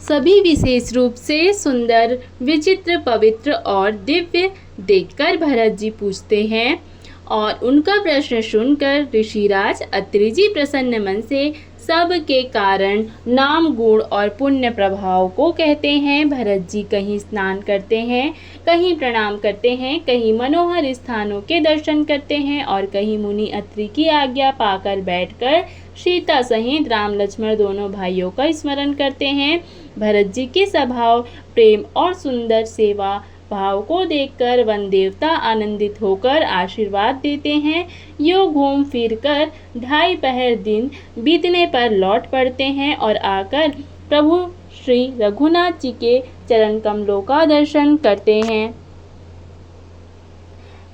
सभी विशेष रूप से सुंदर, विचित्र, पवित्र और दिव्य देखकर भरत जी पूछते हैं और उनका प्रश्न सुनकर ऋषिराज अत्रि जी प्रसन्न मन से सब के कारण, नाम, गुण और पुण्य प्रभाव को कहते हैं। भरत जी कहीं स्नान करते हैं, कहीं प्रणाम करते हैं, कहीं मनोहर स्थानों के दर्शन करते हैं और कहीं मुनि अत्रि की आज्ञा पाकर बैठकर सीता सहित राम लक्ष्मण दोनों भाइयों का स्मरण करते हैं। भरत जी के स्वभाव, प्रेम और सुंदर सेवा भाव को देखकर वन देवता आनंदित होकर आशीर्वाद देते हैं। यो घूम फिर कर 2.5 पहर दिन बीतने पर लौट पड़ते हैं और आकर प्रभु श्री रघुनाथ जी के चरण कमलों का दर्शन करते हैं।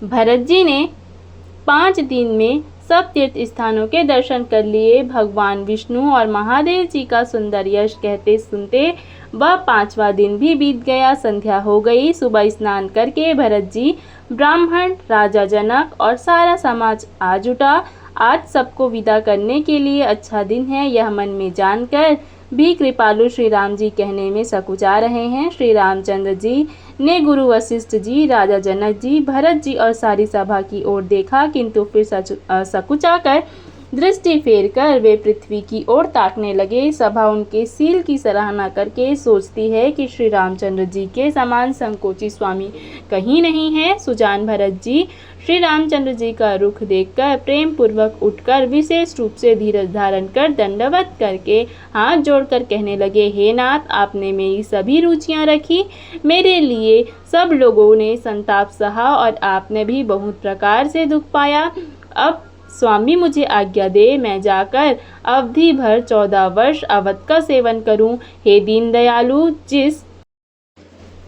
भरत जी ने 5 दिन में सब तीर्थ स्थानों के दर्शन कर लिए। भगवान विष्णु और महादेव जी का सुंदर यश कहते सुनते वह 5वां दिन भी बीत गया। संध्या हो गई। सुबह स्नान करके भरत जी, ब्राह्मण, राजा जनक और सारा समाज आ जुटा। आज सबको विदा करने के लिए अच्छा दिन है, यह मन में जानकर भी कृपालु श्री राम जी कहने में सकुचा रहे हैं। श्री रामचंद्र जी ने गुरु वशिष्ठ जी, राजा जनक जी, भरत जी और सारी सभा की ओर देखा, किंतु फिर सकुचा कर दृष्टि फेर कर वे पृथ्वी की ओर ताकने लगे। सभा उनके शील की सराहना करके सोचती है कि श्री रामचंद्र जी के समान संकोची स्वामी कहीं नहीं है। सुजान भरत जी श्री रामचंद्र जी का रुख देखकर प्रेम पूर्वक उठकर विशेष रूप से धीरज धारण कर दंडवत करके हाथ जोड़कर कहने लगे, हे नाथ, आपने मेरी सभी रुचियां रखी, मेरे लिए सब लोगों ने संताप सहा और आपने भी बहुत प्रकार से दुख पाया। अब स्वामी मुझे आज्ञा दे, मैं जाकर अवधि भर 14 वर्ष अवध का सेवन करूं। हे दीन दयालु, जिस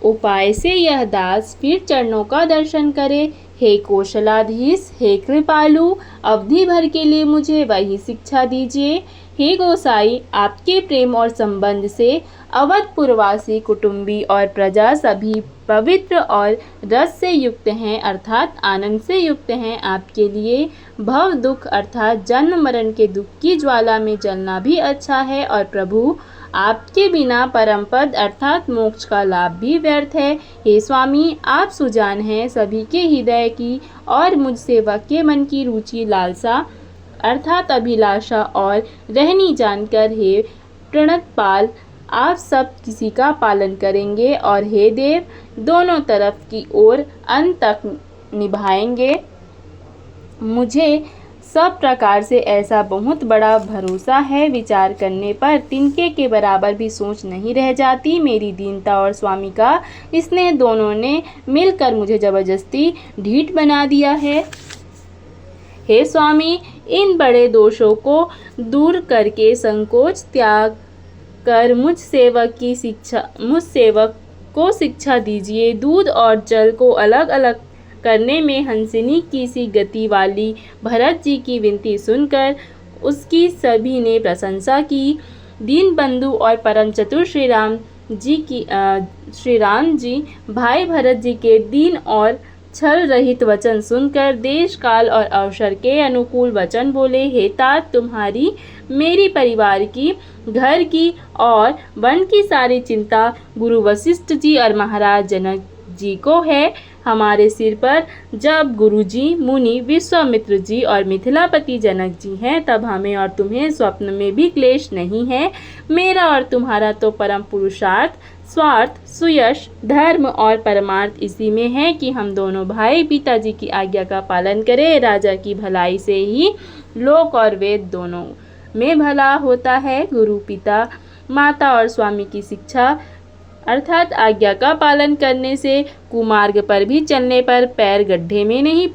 उपाय से यह दास फिर चरणों का दर्शन करे, हे कौशलाधीश, हे कृपालु, अवधि भर के लिए मुझे वही शिक्षा दीजिए। हे गोसाई, आपके प्रेम और संबंध से अवधपुरवासी, कुटुंबी और प्रजा सभी पवित्र और रस से युक्त हैं, अर्थात आनंद से युक्त हैं। आपके लिए भव दुख अर्थात जन्म मरण के दुख की ज्वाला में जलना भी अच्छा है और प्रभु, आपके बिना परम पद अर्थात मोक्ष का लाभ भी व्यर्थ है। हे स्वामी, आप सुजान हैं, सभी के हृदय की और मुझ सेवक के मन की रुचि, लालसा अर्थात अभिलाषा और रहनी जानकर हे प्रणतपाल, आप सब किसी का पालन करेंगे और हे देव, दोनों तरफ की ओर अंत तक निभाएंगे। मुझे सब प्रकार से ऐसा बहुत बड़ा भरोसा है, विचार करने पर तिनके के बराबर भी सोच नहीं रह जाती। मेरी दीनता और स्वामी का स्नेह दोनों ने मिलकर मुझे जबरदस्ती ढीठ बना दिया है। हे स्वामी, इन बड़े दोषों को दूर करके संकोच त्याग कर मुझ सेवक को शिक्षा दीजिए। दूध और जल को अलग अलग करने में हंसिनी की सी गति वाली भरत जी की विनती सुनकर उसकी सभी ने प्रशंसा की। दीन बंधु और परम चतुर श्री राम जी भाई भरत जी के दीन और छल रहित वचन सुनकर देश काल और अवसर के अनुकूल वचन बोले। हे तात, तुम्हारी, मेरी, परिवार की, घर की और वन की सारी चिंता गुरु वशिष्ठ जी और महाराज जनक जी को है। हमारे सिर पर जब गुरु जी, मुनि, विश्वामित्र जी और मिथिलापति जनक जी हैं, तब हमें और तुम्हें स्वप्न में भी क्लेश नहीं है। मेरा और तुम्हारा तो परम पुरुषार्थ, स्वार्थ, सुयश, धर्म और परमार्थ इसी में है कि हम दोनों भाई पिताजी की आज्ञा का पालन करें। राजा की भलाई से ही लोक और वेद दोनों में भला होता है। गुरु, पिता, माता और स्वामी की शिक्षा अर्थात आज्ञा का पालन करने से कुमार्ग पर भी चलने पर पैर गड्ढे में नहीं